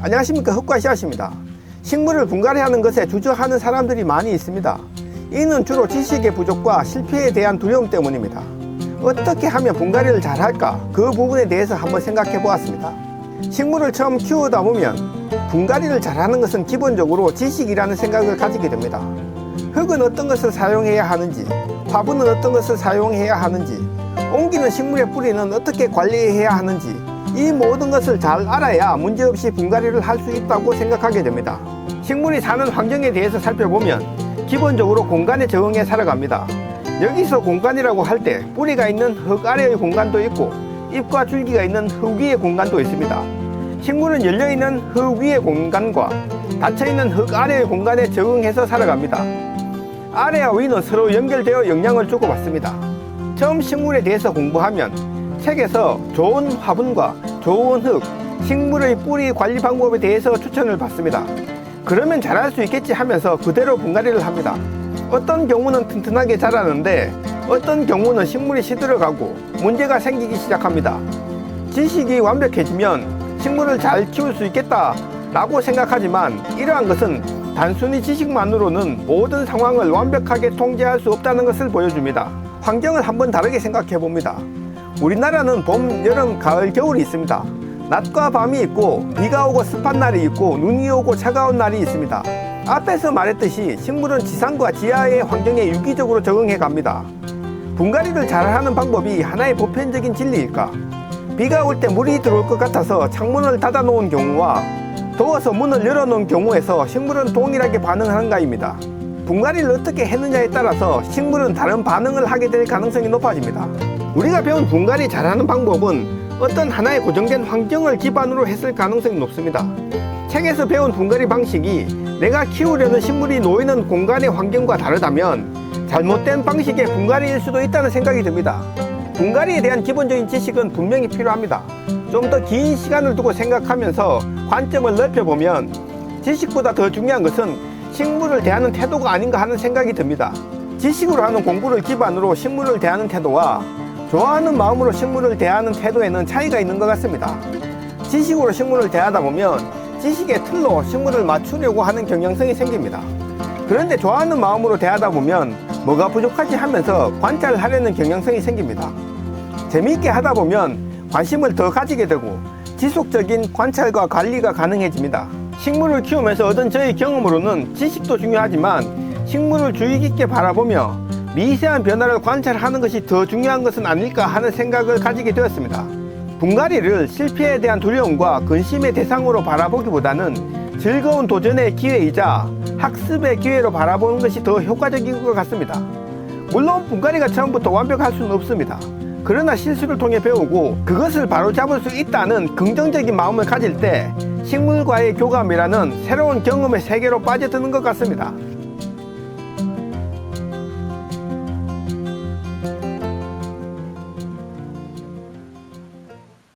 안녕하십니까, 흑과씨앗입니다. 식물을 분갈이하는 것에 주저하는 사람들이 많이 있습니다. 이는 주로 지식의 부족과 실패에 대한 두려움 때문입니다. 어떻게 하면 분갈이를 잘할까, 그 부분에 대해서 한번 생각해 보았습니다. 식물을 처음 키우다 보면 분갈이를 잘하는 것은 기본적으로 지식이라는 생각을 가지게 됩니다. 흙은 어떤 것을 사용해야 하는지, 화분은 어떤 것을 사용해야 하는지, 옮기는 식물의 뿌리는 어떻게 관리해야 하는지, 이 모든 것을 잘 알아야 문제없이 분갈이를 할 수 있다고 생각하게 됩니다. 식물이 사는 환경에 대해서 살펴보면 기본적으로 공간에 적응해 살아갑니다. 여기서 공간이라고 할 때 뿌리가 있는 흙 아래의 공간도 있고 잎과 줄기가 있는 흙 위의 공간도 있습니다. 식물은 열려있는 흙 위의 공간과 닫혀있는 흙 아래의 공간에 적응해서 살아갑니다. 아래와 위는 서로 연결되어 영향을 주고받습니다. 처음 식물에 대해서 공부하면 책에서 좋은 화분과 좋은 흙, 식물의 뿌리 관리 방법에 대해서 추천을 받습니다. 그러면 잘할 수 있겠지 하면서 그대로 분갈이를 합니다. 어떤 경우는 튼튼하게 자라는데 어떤 경우는 식물이 시들어가고 문제가 생기기 시작합니다. 지식이 완벽해지면 식물을 잘 키울 수 있겠다 라고 생각하지만 이러한 것은 단순히 지식만으로는 모든 상황을 완벽하게 통제할 수 없다는 것을 보여줍니다. 환경을 한번 다르게 생각해 봅니다. 우리나라는 봄, 여름, 가을, 겨울이 있습니다. 낮과 밤이 있고 비가 오고 습한 날이 있고 눈이 오고 차가운 날이 있습니다. 앞에서 말했듯이 식물은 지상과 지하의 환경에 유기적으로 적응해 갑니다. 분갈이를 잘하는 방법이 하나의 보편적인 진리일까? 비가 올 때 물이 들어올 것 같아서 창문을 닫아 놓은 경우와 더워서 문을 열어 놓은 경우에서 식물은 동일하게 반응하는가입니다. 분갈이를 어떻게 했느냐에 따라서 식물은 다른 반응을 하게 될 가능성이 높아집니다. 우리가 배운 분갈이 잘하는 방법은 어떤 하나의 고정된 환경을 기반으로 했을 가능성이 높습니다. 책에서 배운 분갈이 방식이 내가 키우려는 식물이 놓이는 공간의 환경과 다르다면 잘못된 방식의 분갈이일 수도 있다는 생각이 듭니다. 분갈이에 대한 기본적인 지식은 분명히 필요합니다. 좀 더 긴 시간을 두고 생각하면서 관점을 넓혀보면 지식보다 더 중요한 것은 식물을 대하는 태도가 아닌가 하는 생각이 듭니다. 지식으로 하는 공부를 기반으로 식물을 대하는 태도와 좋아하는 마음으로 식물을 대하는 태도에는 차이가 있는 것 같습니다. 지식으로 식물을 대하다 보면 지식의 틀로 식물을 맞추려고 하는 경향성이 생깁니다. 그런데 좋아하는 마음으로 대하다 보면 뭐가 부족하지 하면서 관찰하려는 경향성이 생깁니다. 재미있게 하다 보면 관심을 더 가지게 되고 지속적인 관찰과 관리가 가능해집니다. 식물을 키우면서 얻은 저의 경험으로는 지식도 중요하지만 식물을 주의 깊게 바라보며 미세한 변화를 관찰하는 것이 더 중요한 것은 아닐까 하는 생각을 가지게 되었습니다. 분갈이를 실패에 대한 두려움과 근심의 대상으로 바라보기보다는 즐거운 도전의 기회이자 학습의 기회로 바라보는 것이 더 효과적인 것 같습니다. 물론 분갈이가 처음부터 완벽할 수는 없습니다. 그러나 실수를 통해 배우고 그것을 바로잡을 수 있다는 긍정적인 마음을 가질 때 식물과의 교감이라는 새로운 경험의 세계로 빠져드는 것 같습니다.